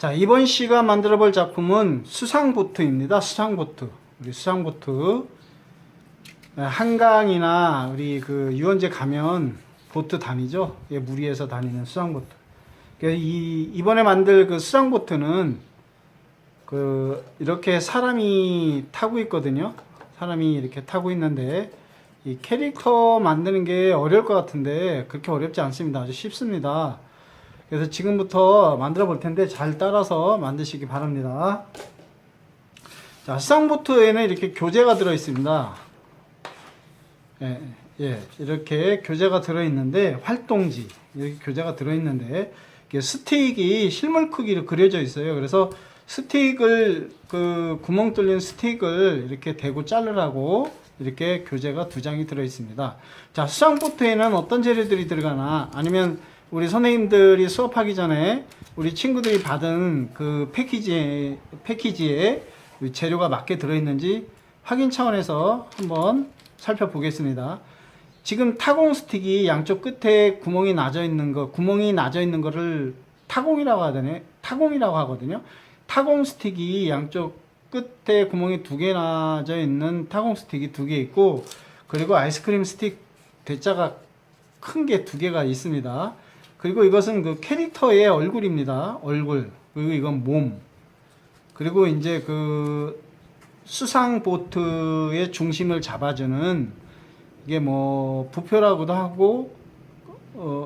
자, 이번 시가 만들어 볼 작품은 수상보트입니다. 수상보트. 우리 수상보트. 한강이나 우리 그 유원지 가면 보트 다니죠? 예, 물 위에서 다니는 수상보트. 이번에 만들 그 수상보트는 이렇게 사람이 타고 있거든요. 사람이 이렇게 타고 있는데, 이 캐릭터 만드는 게 어려울 것 같은데, 그렇게 어렵지 않습니다. 아주 쉽습니다. 그래서 지금부터 만들어 볼 텐데 잘 따라서 만드시기 바랍니다. 자, 수상보트에는 이렇게 교재가 들어 있습니다. 이렇게 교재가 들어 있는데, 활동지 이렇게 교재가 들어 있는데, 스틱이 실물 크기로 그려져 있어요. 그래서 스틱을 구멍 뚫린 스틱을 이렇게 대고 자르라고 이렇게 교재가 2장이 들어 있습니다. 자, 수상보트에는 어떤 재료들이 들어가나, 아니면 우리 선생님들이 수업하기 전에 우리 친구들이 받은 그 패키지에 재료가 맞게 들어있는지 확인 차원에서 한번 살펴보겠습니다. 지금 타공 스틱이 양쪽 끝에 구멍이 나져 있는 거를 타공이라고 하거든요. 타공 스틱이 양쪽 끝에 구멍이 2개 나져 있는 타공 스틱이 2개 있고, 그리고 아이스크림 스틱 대자가 큰 게 2개가 있습니다. 그리고 이것은 그 캐릭터의 얼굴입니다. 얼굴. 그리고 이건 몸. 그리고 이제 그 수상 보트의 중심을 잡아주는, 이게 뭐 부표라고도 하고,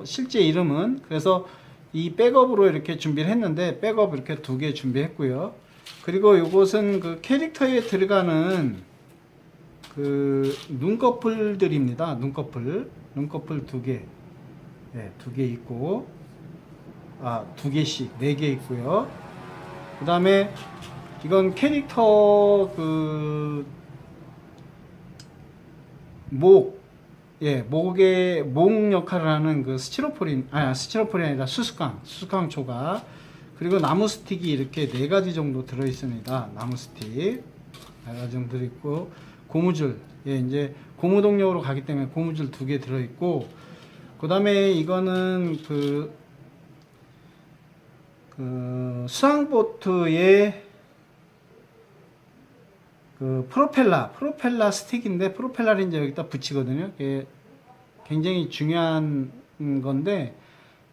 실제 이름은, 그래서 이 백업으로 이렇게 준비를 했는데, 백업 이렇게 2개 준비했고요. 그리고 이것은 그 캐릭터에 들어가는 그 눈꺼풀들입니다. 눈꺼풀 2개. 네, 2개 있고, 2개씩, 4개 있고요. 그 다음에, 이건 캐릭터 목 역할을 하는 그 스티로폴이 아니라 수수깡 조각. 그리고 나무 스틱이 이렇게 4가지 정도 들어 있습니다. 나무 스틱 4가지 정도 들어 있고, 고무줄, 이제 고무동력으로 가기 때문에 고무줄 2개 들어 있고, 그 다음에 이거는 수상보트의 프로펠러 스틱인데, 프로펠러를 이제 여기다 붙이거든요. 이게 굉장히 중요한 건데,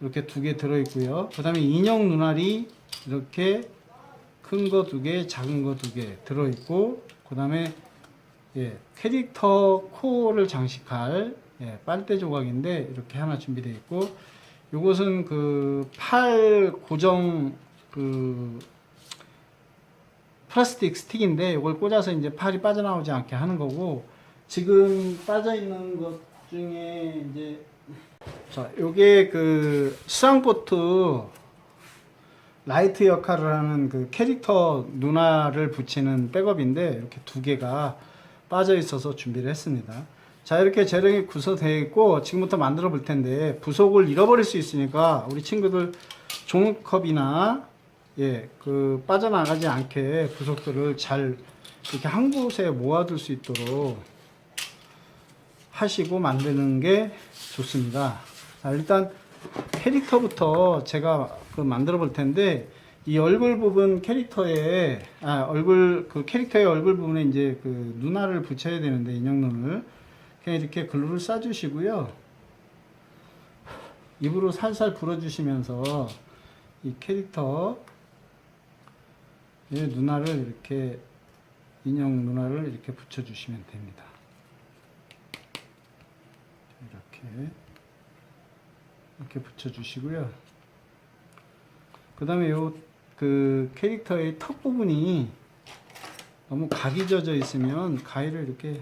이렇게 2개 들어있고요. 그 다음에 인형 눈알이 이렇게 큰 거 2개, 작은 거 2개 들어있고, 그 다음에 캐릭터 코를 장식할 빨대 조각인데, 이렇게 하나 준비되어 있고, 요것은 팔 고정 플라스틱 스틱인데, 이걸 꽂아서 이제 팔이 빠져나오지 않게 하는 거고, 지금 빠져 있는 것 중에 이제, 자, 요게 수상보트 라이트 역할을 하는 그 캐릭터 눈알을 붙이는 백업인데, 이렇게 2개가 빠져 있어서 준비를 했습니다. 자, 이렇게 재료가 구성되어 있고, 지금부터 만들어 볼 텐데, 부속을 잃어버릴 수 있으니까 우리 친구들 종이컵이나 빠져나가지 않게 부속들을 잘 이렇게 한 곳에 모아둘 수 있도록 하시고 만드는 게 좋습니다. 자, 일단 캐릭터부터 제가 만들어 볼 텐데, 이 얼굴 부분 캐릭터의 얼굴 부분에 이제 눈알을 붙여야 되는데, 인형눈을 그냥 이렇게 글루를 싸주시고요. 입으로 살살 불어주시면서 이 캐릭터 눈알을 이렇게, 인형 눈알을 이렇게 붙여주시면 됩니다. 이렇게 붙여주시고요. 그 다음에 캐릭터의 턱 부분이 너무 각이 져져 있으면 가위를 이렇게,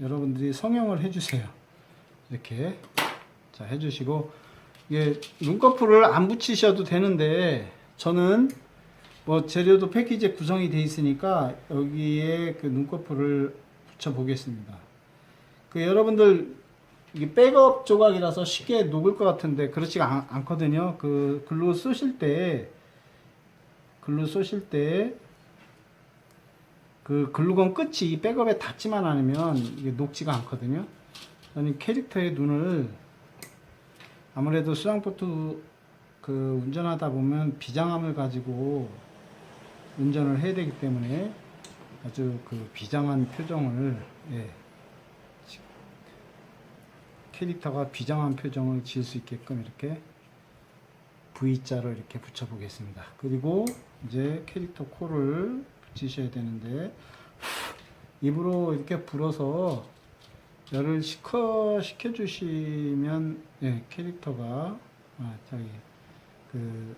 여러분들이 성형을 해주세요. 이렇게. 자, 해주시고, 눈꺼풀을 안 붙이셔도 되는데, 저는 재료도 패키지에 구성이 되어 있으니까 여기에 눈꺼풀을 붙여 보겠습니다. 여러분들, 이게 백업 조각이라서 쉽게 녹을 것 같은데 그렇지가 않거든요. 글루 쏘실 때 글루건 끝이 백업에 닿지만 않으면 이게 녹지가 않거든요. 저는 캐릭터의 눈을, 아무래도 수상보트 그 운전하다 보면 비장함을 가지고 운전을 해야 되기 때문에 아주 그 비장한 표정을, 예, 캐릭터가 비장한 표정을 지을 수 있게끔 이렇게 V자로 이렇게 붙여 보겠습니다. 그리고 이제 캐릭터 코를 붙이셔야 되는데, 입으로 이렇게 불어서 열을 식혀주시면, 예, 캐릭터가, 그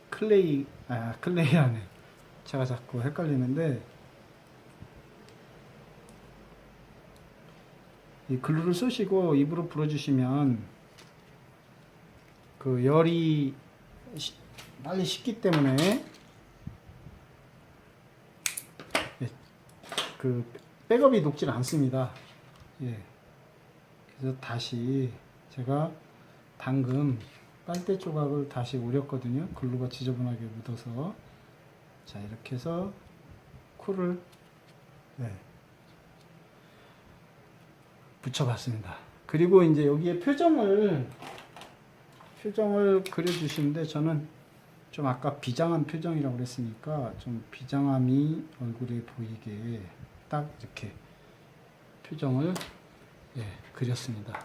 클레이 안에 제가 자꾸 헷갈리는데, 이 글루를 쏘시고 입으로 불어주시면 그 열이 빨리 식기 때문에, 예, 그 백업이 녹질 않습니다. 예. 그래서 다시 제가 방금 빨대 조각을 다시 오렸거든요. 글루가 지저분하게 묻어서. 자, 이렇게 해서 코를, 네, 붙여봤습니다. 그리고 이제 여기에 표정을 그려주시는데, 저는 좀 아까 비장한 표정이라고 그랬으니까 좀 비장함이 얼굴에 보이게 딱 이렇게 표정을, 예, 그렸습니다.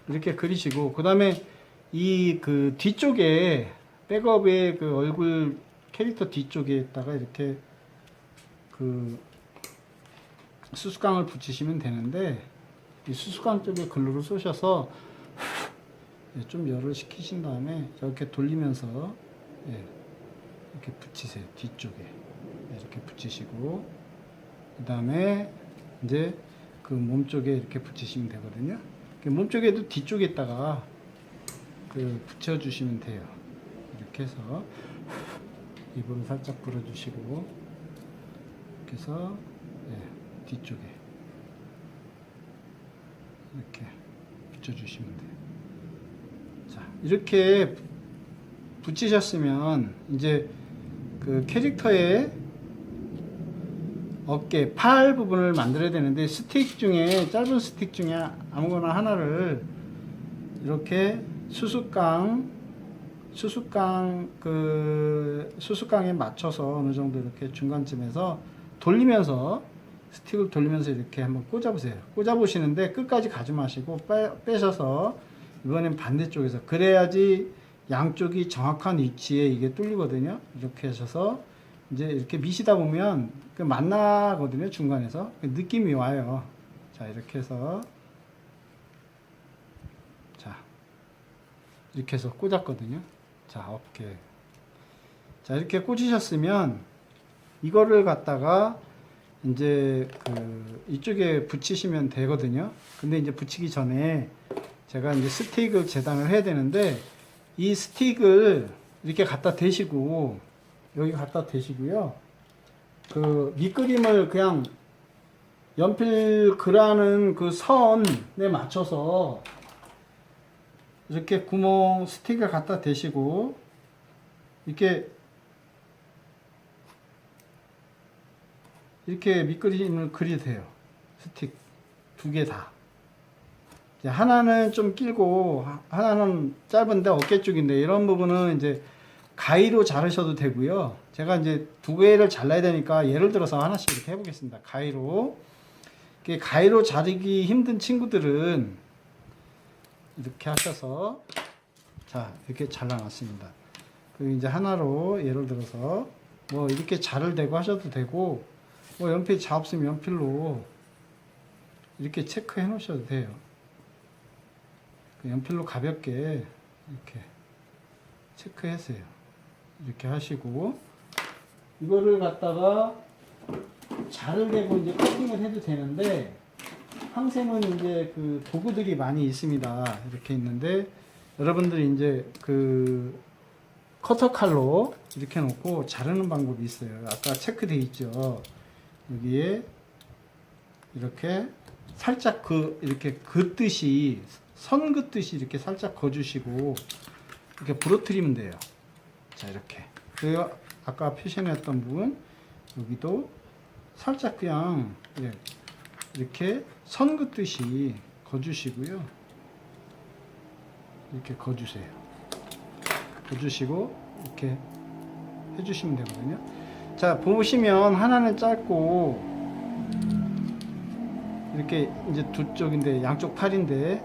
이렇게 그리시고, 그 다음에 이 그 뒤쪽에 백업의 그 얼굴 캐릭터 뒤쪽에다가 이렇게 그 수수깡을 붙이시면 되는데, 이 수수깡 쪽에 글루를 쏘셔서, 예, 좀 열을 식히신 다음에 이렇게 돌리면서, 예, 이렇게 붙이세요. 뒤쪽에, 예, 이렇게 붙이시고, 그 다음에 이제 그 몸 쪽에 이렇게 붙이시면 되거든요. 몸 쪽에도 뒤쪽에다가 그 붙여주시면 돼요. 이렇게 해서 입으로 살짝 불어주시고, 이렇게 해서, 예, 뒤쪽에 이렇게 붙여주시면 돼요. 자, 이렇게 붙이셨으면 이제 그 캐릭터의 어깨, 팔 부분을 만들어야 되는데, 스틱 중에, 짧은 스틱 중에 아무거나 하나를 이렇게 수수깡에 맞춰서 어느 정도 이렇게 중간쯤에서 돌리면서, 스틱을 돌리면서 이렇게 한번 꽂아보세요. 꽂아보시는데 끝까지 가지 마시고 빼셔서, 이번엔 반대쪽에서, 그래야지 양쪽이 정확한 위치에 이게 뚫리거든요. 이렇게 하셔서 이제 이렇게 미시다 보면 그 만나거든요. 중간에서 느낌이 와요. 자, 이렇게 해서, 자, 이렇게 해서 꽂았거든요. 자, 어깨. 자, 이렇게 꽂으셨으면 이거를 갖다가 이제 그 이쪽에 붙이시면 되거든요. 근데 이제 붙이기 전에 제가 이제 스틱을 재단을 해야 되는데, 이 스틱을 이렇게 갖다 대시고, 여기 갖다 대시고요. 그 밑그림을 그냥 연필 그라는 그 선에 맞춰서 이렇게 구멍 스틱을 갖다 대시고, 이렇게 밑그림을 그리세요. 스틱 두 개 다. 하나는 좀 길고 하나는 짧은데 어깨 쪽인데, 이런 부분은 이제 가위로 자르셔도 되고요. 제가 이제 두 개를 잘라야 되니까 예를 들어서 하나씩 이렇게 해보겠습니다. 가위로 자르기 힘든 친구들은 이렇게 하셔서, 자, 이렇게 잘라놨습니다. 그리고 이제 하나로 예를 들어서 뭐 이렇게 자를 대고 하셔도 되고, 뭐 연필 없으면 연필로 이렇게 체크해 놓으셔도 돼요. 연필로 가볍게 이렇게 체크하세요. 이렇게 하시고, 이거를 갖다가 자를 대고 이제 커팅을 해도 되는데, 항생은 이제 그 도구들이 많이 있습니다. 이렇게 있는데, 여러분들이 이제 그 커터 칼로 이렇게 놓고 자르는 방법이 있어요. 아까 체크되어 있죠. 여기에 이렇게 살짝 이렇게 긋듯이, 선 긋듯이 이렇게 살짝 거주시고, 이렇게 부러뜨리면 돼요. 자, 이렇게. 그리고 아까 표시해놨던 부분, 여기도 살짝 그냥, 예, 이렇게 선 긋듯이 거주시고요. 이렇게 거주세요. 해주시고 이렇게 해주시면 되거든요. 자, 보시면 하나는 짧고 이렇게 이제 두 쪽인데 양쪽 팔인데,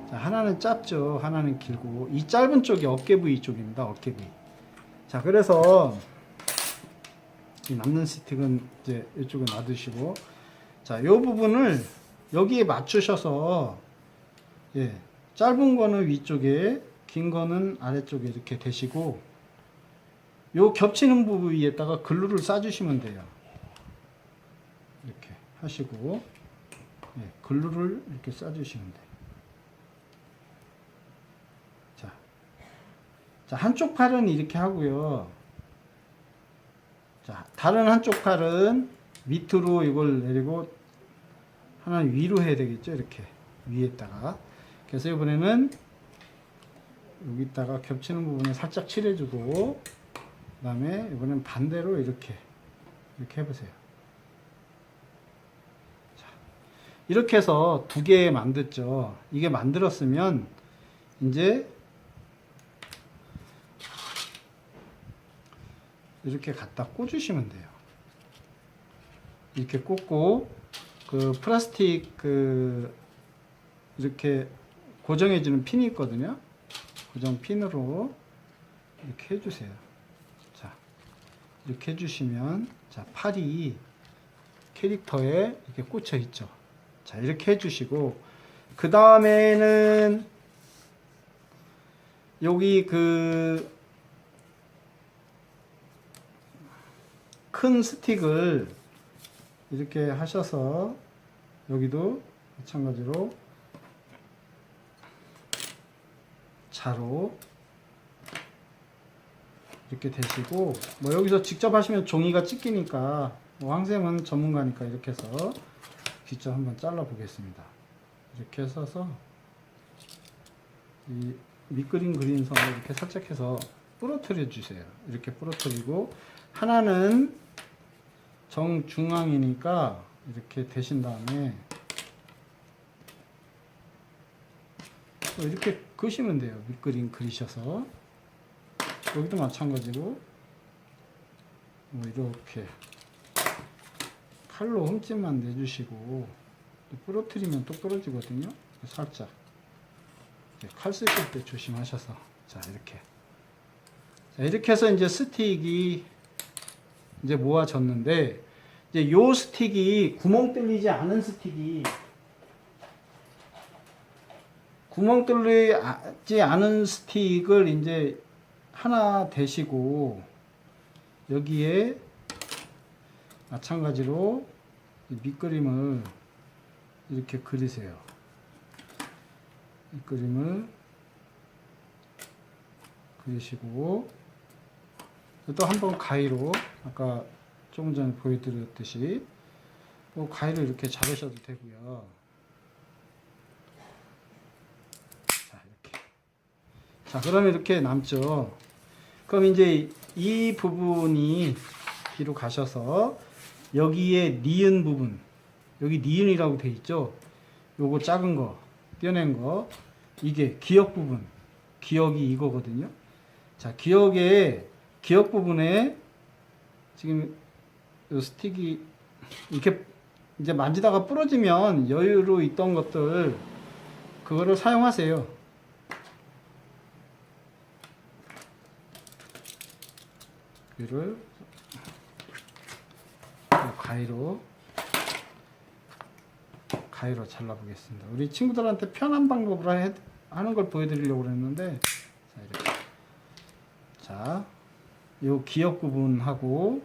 자, 하나는 짧죠, 하나는 길고, 이 짧은 쪽이 어깨 부위 쪽입니다. 어깨 부위. 자, 그래서 이 남는 스틱은 이제 이쪽에 놔두시고, 자, 이 부분을 여기에 맞추셔서, 예, 짧은 거는 위쪽에, 긴 거는 아래쪽에 이렇게 대시고, 요 겹치는 부위에다가 글루를 싸주시면 돼요. 이렇게 하시고, 예, 글루를 이렇게 싸주시면 돼요. 자, 한쪽 팔은 이렇게 하고요. 자, 다른 한쪽 팔은 밑으로 이걸 내리고 하나는 위로 해야 되겠죠. 이렇게 위에다가. 그래서 이번에는 여기다가 겹치는 부분에 살짝 칠해주고, 그 다음에 이번엔 반대로 이렇게 해보세요. 자, 이렇게 해서 두 개 만들었죠. 이게 만들었으면 이제 이렇게 갖다 꽂으시면 돼요. 이렇게 꽂고, 그 플라스틱 이렇게 고정해주는 핀이 있거든요. 고정 핀으로 이렇게 해주세요. 자, 이렇게 해주시면, 자, 팔이 캐릭터에 이렇게 꽂혀 있죠. 자, 이렇게 해주시고, 그 다음에는 여기 큰 스틱을 이렇게 하셔서 여기도 마찬가지로 자로 이렇게 대시고, 뭐 여기서 직접 하시면 종이가 찢기니까, 뭐 황쌤은 전문가니까 이렇게 해서 직접 한번 잘라 보겠습니다. 이렇게 해서 이 밑그림 그린 선을 이렇게 살짝 해서 부러뜨려 주세요. 이렇게 부러뜨리고, 하나는 정중앙이니까 이렇게 대신 다음에 이렇게 그시면 돼요. 밑그림 그리셔서. 여기도 마찬가지로 뭐 이렇게 칼로 흠집만 내주시고, 부러뜨리면 또 부러지거든요. 살짝 칼 쓸 때 조심하셔서, 자, 이렇게. 자, 이렇게 해서 이제 스틱이 이제 모아졌는데, 이제 요 스틱이 구멍 뚫리지 않은 스틱을 이제 하나 대시고, 여기에 마찬가지로 밑그림을 이렇게 그리세요. 밑그림을 그리시고, 또 한번 가위로, 아까 조금 전에 보여드렸듯이 또 가위로 이렇게 잡으셔도 되고요. 자, 이렇게. 자, 그러면 이렇게 남죠. 그럼 이제 이 부분이 뒤로 가셔서 여기에 니은 부분, 여기 니은이라고 돼 있죠. 요거 작은 거 떼어낸 거, 이게 기역 부분, 기역이 이거거든요. 자, 기역 부분에 지금 요 스틱이 이렇게 이제 만지다가 부러지면 여유로 있던 것들, 그거를 사용하세요. 이를 가위로 잘라보겠습니다. 우리 친구들한테 편한 방법으로 하는 걸 보여드리려고 그랬는데, 자, 이렇게. 자, 요 기역 부분하고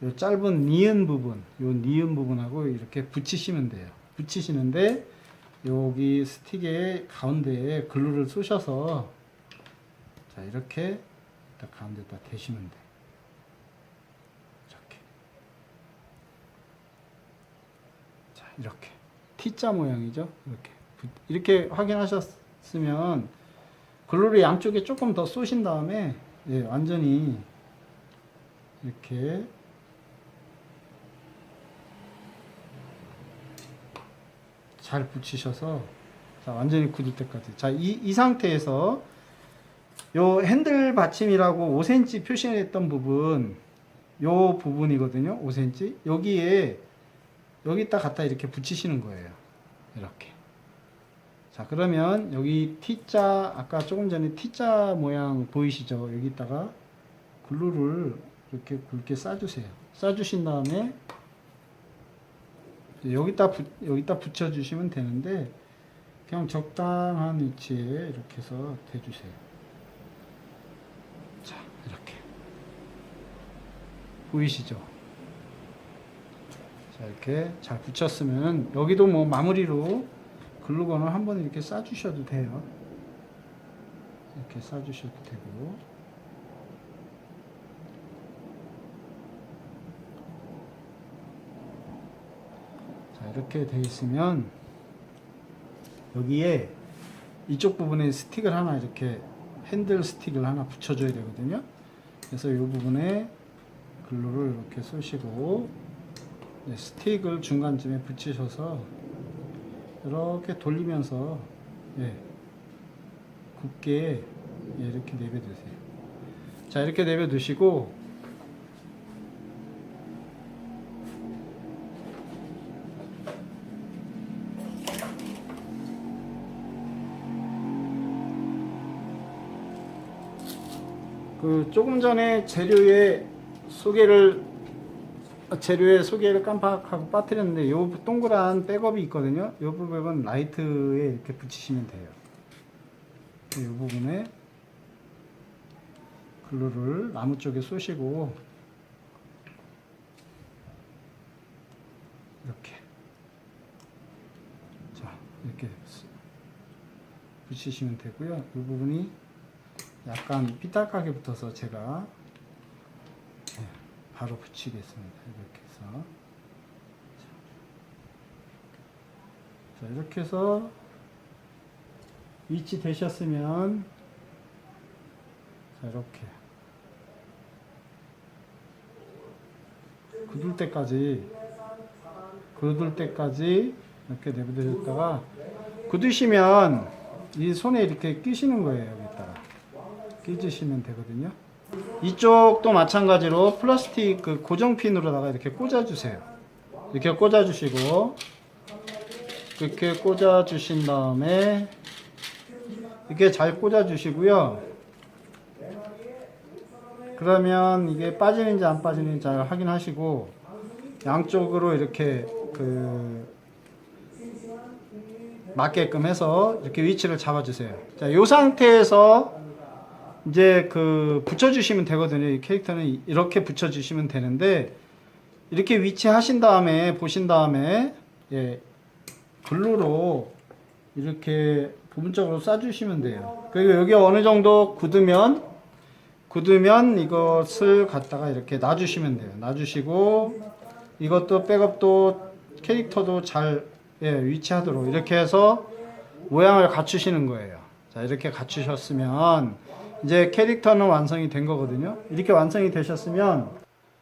요 짧은 니은 부분하고 이렇게 붙이시면 돼요. 붙이시는데 여기 스틱의 가운데에 글루를 쏘셔서, 자, 이렇게 딱 가운데다 대시면 돼요. 이렇게. 자, 이렇게 T자 모양이죠. 이렇게 확인하셨으면 글루를 양쪽에 조금 더 쏘신 다음에, 예, 완전히 이렇게 잘 붙이셔서, 자, 완전히 굳을 때까지. 자, 이 상태에서 요 핸들 받침이라고 5cm 표시했던 부분, 요 부분이거든요. 5cm. 여기에 여기다 갖다 이렇게 붙이시는 거예요. 이렇게. 자, 그러면 여기 T자, 아까 조금 전에 T자 모양 보이시죠? 여기다가 글루를 이렇게 굵게 싸주세요. 싸주신 다음에 여기다 붙여주시면 되는데, 그냥 적당한 위치에 이렇게 해서 대주세요. 자, 이렇게. 보이시죠? 자, 이렇게 잘 붙였으면, 여기도 뭐 마무리로 글루건을 한번 이렇게 싸주셔도 돼요. 이렇게 싸주셔도 되고. 자, 이렇게 돼 있으면 여기에 이쪽 부분에 스틱을 하나, 이렇게 핸들 스틱을 하나 붙여줘야 되거든요. 그래서 이 부분에 글루를 이렇게 쏘시고, 스틱을 중간쯤에 붙이셔서 이렇게 돌리면서, 굽게, 이렇게 내려두세요. 자, 이렇게 내려두시고, 조금 전에 재료의 소개를 깜빡하고 빠뜨렸는데, 요 동그란 백업이 있거든요. 요 부분은 라이트에 이렇게 붙이시면 돼요. 요 부분에 글루를 나무 쪽에 쏘시고, 이렇게. 자, 이렇게 붙이시면 되고요. 이 부분이 약간 삐딱하게 붙어서 제가 바로 붙이겠습니다. 이렇게 해서. 자, 이렇게 해서 위치 되셨으면, 자, 이렇게 굳을 때까지 이렇게 내버려뒀다가, 굳으시면 이 손에 이렇게 끼시는 거예요. 여기다가 끼주시면 되거든요. 이쪽도 마찬가지로 플라스틱 고정핀으로다가 이렇게 꽂아주세요. 이렇게 꽂아주시고, 이렇게 꽂아주신 다음에 이렇게 잘 꽂아주시고요. 그러면 이게 빠지는지 안 빠지는지 잘 확인하시고, 양쪽으로 이렇게 맞게끔 해서 이렇게 위치를 잡아주세요. 자, 이 상태에서 이제 붙여주시면 되거든요. 이 캐릭터는 이렇게 붙여주시면 되는데, 이렇게 위치하신 다음에, 보신 다음에, 글루로 이렇게 부분적으로 싸주시면 돼요. 그리고 여기 어느 정도 굳으면 이것을 갖다가 이렇게 놔주시면 돼요. 놔주시고, 이것도 백업도 캐릭터도 잘 위치하도록 이렇게 해서 모양을 갖추시는 거예요. 자, 이렇게 갖추셨으면 이제 캐릭터는 완성이 된 거거든요. 이렇게 완성이 되셨으면,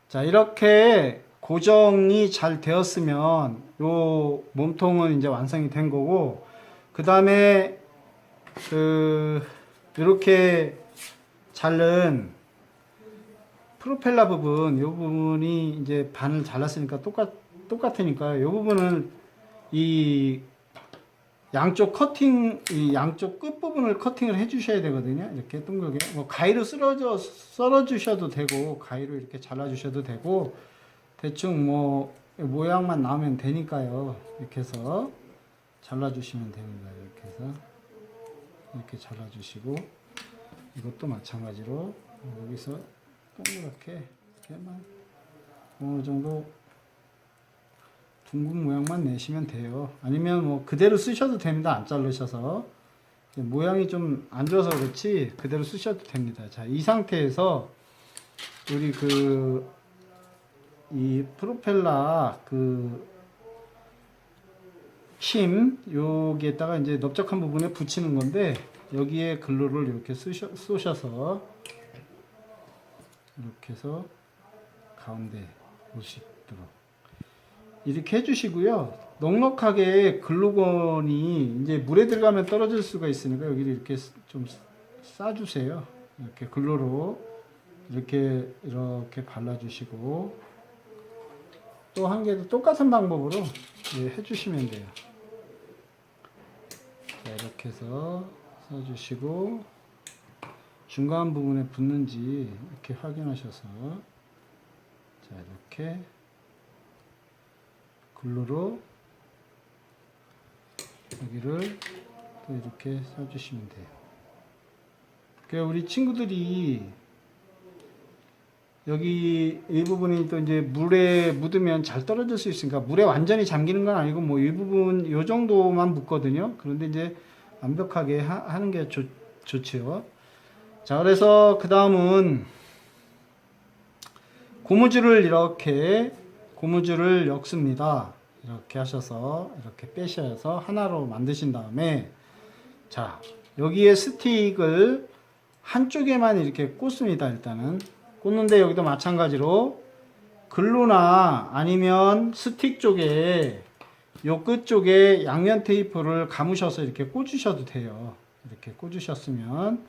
자, 이렇게 고정이 잘 되었으면 요 몸통은 이제 완성이 된 거고, 그 다음에 이렇게 자른 프로펠러 부분, 요 부분이 이제 반을 잘랐으니까 똑같으니까 요 부분은 이 양쪽 끝 부분을 커팅을 해 주셔야 되거든요. 이렇게 둥글게. 뭐 가위로 썰어 주셔도 되고, 가위로 이렇게 잘라 주셔도 되고, 대충 뭐 모양만 나오면 되니까요. 이렇게 해서 잘라 주시면 됩니다. 이렇게 해서 이렇게 잘라 주시고, 이것도 마찬가지로 여기서 동그랗게 이렇게만 어느 정도 둥근 모양만 내시면 돼요. 아니면 뭐 그대로 쓰셔도 됩니다. 안 자르셔서. 모양이 좀 안 좋아서 그렇지 그대로 쓰셔도 됩니다. 자, 이 상태에서 우리 이 프로펠러 힘 여기에다가 이제 넓적한 부분에 붙이는 건데, 여기에 글루를 이렇게 쏘셔서 이렇게 해서 가운데 오시도록 이렇게 해주시고요. 넉넉하게 글루건이 이제 물에 들어가면 떨어질 수가 있으니까 여기를 이렇게 좀 싸주세요. 이렇게 글루로 이렇게 발라주시고, 또 한 개도 똑같은 방법으로 해주시면 돼요. 자, 이렇게 해서 써주시고, 중간 부분에 붙는지 이렇게 확인하셔서, 자, 이렇게 글루로 여기를 또 이렇게 써주시면 돼요. 그러니까 우리 친구들이 여기 이 부분이 또 이제 물에 묻으면 잘 떨어질 수 있으니까, 물에 완전히 잠기는 건 아니고 뭐 이 부분 요 정도만 묻거든요. 그런데 이제 완벽하게 하는 게 좋죠. 자, 그래서 그 다음은 고무줄을 고무줄을 엮습니다. 이렇게 하셔서 이렇게 빼셔서 하나로 만드신 다음에, 자, 여기에 스틱을 한쪽에만 이렇게 꽂습니다. 일단은 꽂는데, 여기도 마찬가지로 글루나 아니면 스틱 쪽에 요 끝 쪽에 양면 테이프를 감으셔서 이렇게 꽂으셔도 돼요. 이렇게 꽂으셨으면,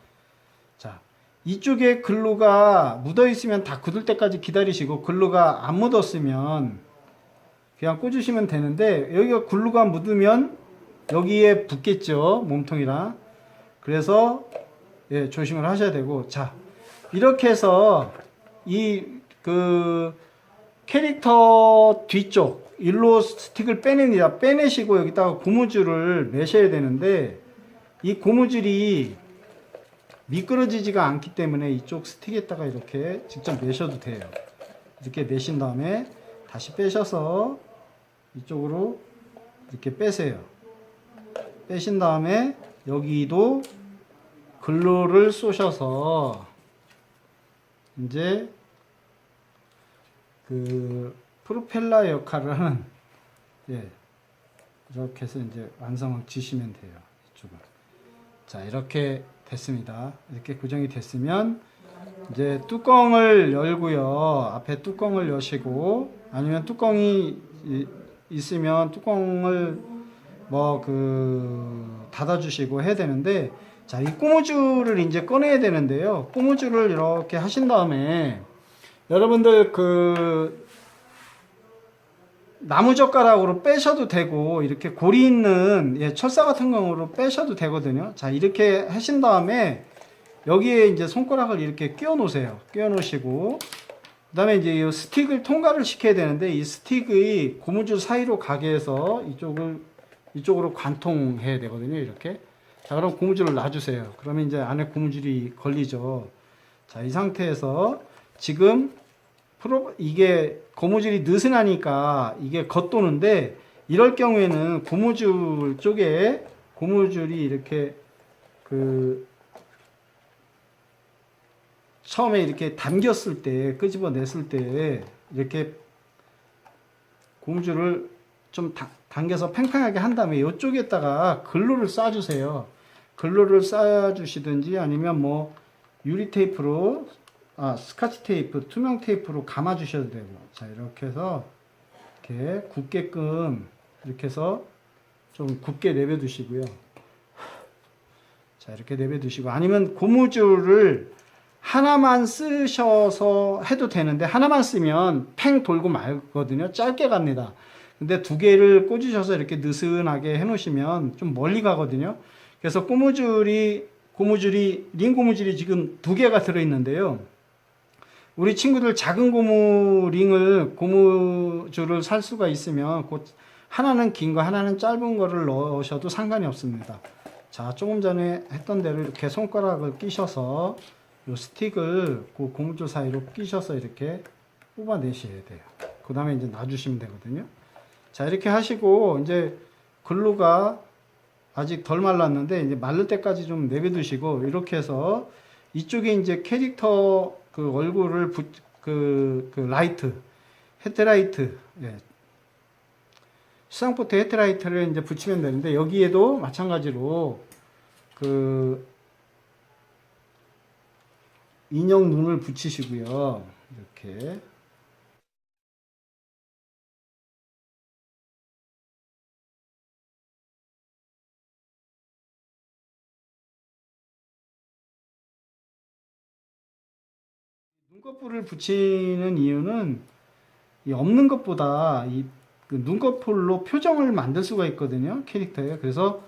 자, 이쪽에 글루가 묻어 있으면 다 굳을 때까지 기다리시고, 글루가 안 묻었으면 그냥 꽂으시면 되는데, 여기가 글루가 묻으면 여기에 붙겠죠, 몸통이랑. 그래서 조심을 하셔야 되고, 자, 이렇게 해서 캐릭터 뒤쪽 일로 스틱을 빼냅니다. 빼내시고 여기다가 고무줄을 매셔야 되는데, 이 고무줄이 미끄러지지가 않기 때문에 이쪽 스틱에다가 이렇게 직접 매셔도 돼요. 이렇게 매신 다음에 다시 빼셔서 이쪽으로 이렇게 빼세요. 빼신 다음에 여기도 글루를 쏘셔서 이제 그 프로펠러 역할을 하는, 이렇게 해서 이제 완성을 지시면 돼요. 이쪽은. 자, 이렇게 됐습니다. 이렇게 고정이 됐으면 이제 뚜껑을 열고요. 앞에 뚜껑을 여시고, 아니면 뚜껑이 있으면 뚜껑을 닫아주시고 해야 되는데, 자, 이 고무줄을 이제 꺼내야 되는데요. 고무줄을 이렇게 하신 다음에 여러분들 나무젓가락으로 빼셔도 되고, 이렇게 고리 있는 철사 같은 경우로 빼셔도 되거든요. 자, 이렇게 하신 다음에 여기에 이제 손가락을 이렇게 끼워 놓으세요. 끼워 놓으시고, 그 다음에 이제 이 스틱을 통과를 시켜야 되는데, 이 스틱의 고무줄 사이로 가게 해서 이쪽으로 관통해야 되거든요. 이렇게. 자, 그럼 고무줄을 놔주세요. 그러면 이제 안에 고무줄이 걸리죠. 자, 이 상태에서 지금 이게 고무줄이 느슨하니까 이게 겉도는데, 이럴 경우에는 고무줄 쪽에 고무줄이 이렇게 처음에 이렇게 당겼을 때, 끄집어냈을 때 이렇게 고무줄을 좀 당겨서 팽팽하게 한 다음에 이쪽에다가 글루를 쏴주세요. 글루를 쏴주시든지 아니면 뭐 유리 테이프로, 스카치 테이프, 투명 테이프로 감아 주셔도 되고. 자, 이렇게 해서 이렇게 굳게끔 이렇게 해서 좀 굽게 내려 두시고요. 자, 이렇게 내려 두시고, 아니면 고무줄을 하나만 쓰셔서 해도 되는데, 하나만 쓰면 팽 돌고 말거든요. 짧게 갑니다. 근데 두 개를 꽂으셔서 이렇게 느슨하게 해 놓으시면 좀 멀리 가거든요. 그래서 링 고무줄이 지금 두 개가 들어 있는데요. 우리 친구들 작은 고무줄을 살 수가 있으면 하나는 긴 거, 하나는 짧은 거를 넣으셔도 상관이 없습니다. 자, 조금 전에 했던 대로 이렇게 손가락을 끼셔서 이 스틱을 그 고무줄 사이로 끼셔서 이렇게 뽑아내셔야 돼요. 그 다음에 이제 놔주시면 되거든요. 자, 이렇게 하시고, 이제 글루가 아직 덜 말랐는데, 이제 마를 때까지 좀 내버두시고, 이렇게 해서 이쪽에 이제 캐릭터 얼굴을 라이트, 헤드라이트, 수상포트 헤드라이트를 이제 붙이면 되는데, 여기에도 마찬가지로 인형 눈을 붙이시고요. 이렇게. 눈꺼풀을 붙이는 이유는 이 없는 것보다 그 눈꺼풀로 표정을 만들 수가 있거든요, 캐릭터에. 그래서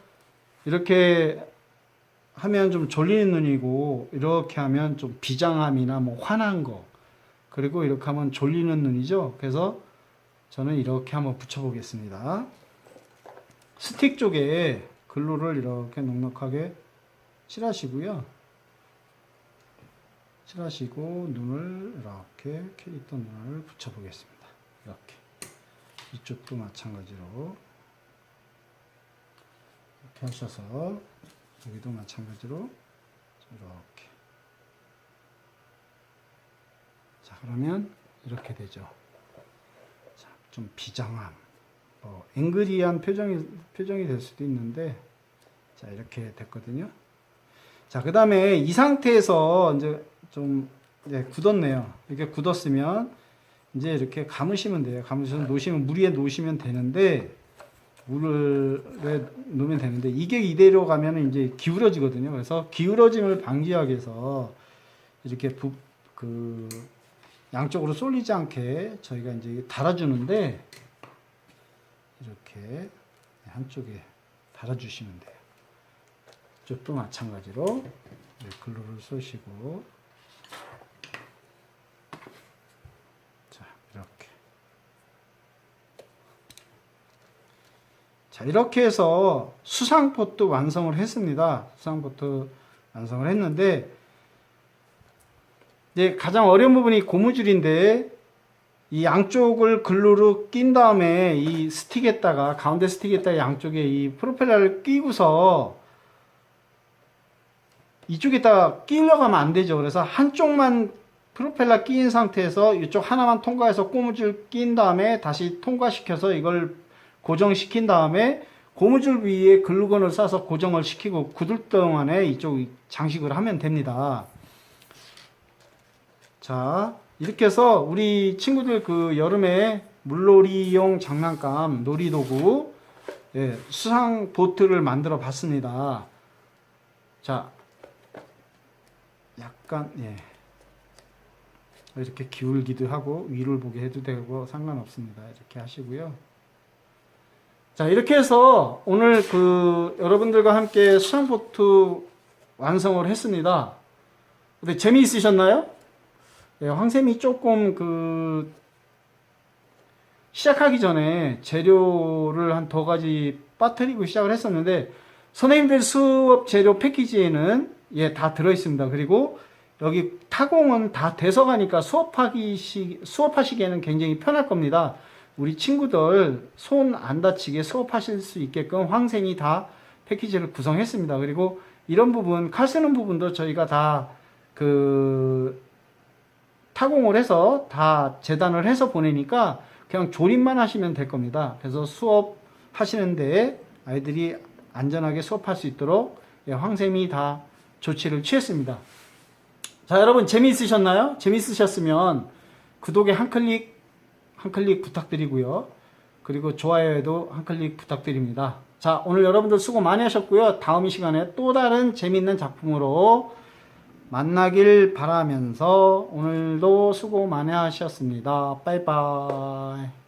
이렇게 하면 좀 졸리는 눈이고, 이렇게 하면 좀 비장함이나 뭐 화난 거, 그리고 이렇게 하면 졸리는 눈이죠. 그래서 저는 이렇게 한번 붙여보겠습니다. 스틱 쪽에 글루를 이렇게 넉넉하게 칠하시고요. 칠하시고 눈을 이렇게 캐릭터 눈을 붙여보겠습니다. 이렇게 이쪽도 마찬가지로 이렇게 하셔서 여기도 마찬가지로 이렇게. 자, 그러면 이렇게 되죠. 자, 좀 비장함, 앵그리한 표정이 될 수도 있는데, 자, 이렇게 됐거든요. 자, 그 다음에 이 상태에서 이제 좀 굳었네요. 이렇게 굳었으면 이제 이렇게 감으시면 돼요. 감으셔서 놓으시면, 물 위에 놓으시면 되는데, 물에 놓으면 되는데, 이게 이대로 가면 이제 기울어지거든요. 그래서 기울어짐을 방지하기 위해서 이렇게 양쪽으로 쏠리지 않게 저희가 이제 달아주는데, 이렇게 한쪽에 달아주시면 돼요. 이쪽도 마찬가지로 글루를 쏘시고, 자, 이렇게. 자, 이렇게 해서 수상포트 완성을 했습니다. 수상포트 완성을 했는데, 이제 가장 어려운 부분이 고무줄인데, 이 양쪽을 글루로 낀 다음에 이 스틱에다가, 가운데 스틱에다가 양쪽에 이 프로펠러를 끼고서 이쪽에다가 끼려고 하면 안 되죠. 그래서 한쪽만 프로펠러 끼인 상태에서 이쪽 하나만 통과해서 고무줄 낀 다음에 다시 통과시켜서 이걸 고정시킨 다음에 고무줄 위에 글루건을 싸서 고정을 시키고 굳을 동안에 이쪽 장식을 하면 됩니다. 자, 이렇게 해서 우리 친구들 그 여름에 물놀이용 장난감, 놀이도구, 수상 보트를 만들어 봤습니다. 자, 약간, 이렇게 기울기도 하고 위를 보게 해도 되고 상관없습니다. 이렇게 하시고요. 자, 이렇게 해서 오늘 여러분들과 함께 수상보트 완성을 했습니다. 근데 재미있으셨나요? 황쌤이 조금 시작하기 전에 재료를 한 2가지 빠뜨리고 시작을 했었는데, 선생님들 수업 재료 패키지에는 다 들어있습니다. 그리고 여기 타공은 다 돼서 가니까 수업하시기에는 굉장히 편할 겁니다. 우리 친구들 손 안 다치게 수업하실 수 있게끔 황생이 다 패키지를 구성했습니다. 그리고 이런 부분, 칼 쓰는 부분도 저희가 다 타공을 해서 다 재단을 해서 보내니까 그냥 조립만 하시면 될 겁니다. 그래서 수업하시는데 아이들이 안전하게 수업할 수 있도록 황쌤이 다 조치를 취했습니다. 자, 여러분 재미있으셨나요? 재미있으셨으면 구독에 한 클릭 부탁드리고요. 그리고 좋아요에도 한 클릭 부탁드립니다. 자, 오늘 여러분들 수고 많이 하셨고요. 다음 이 시간에 또 다른 재미있는 작품으로 만나길 바라면서 오늘도 수고 많이 하셨습니다. 빠이빠이.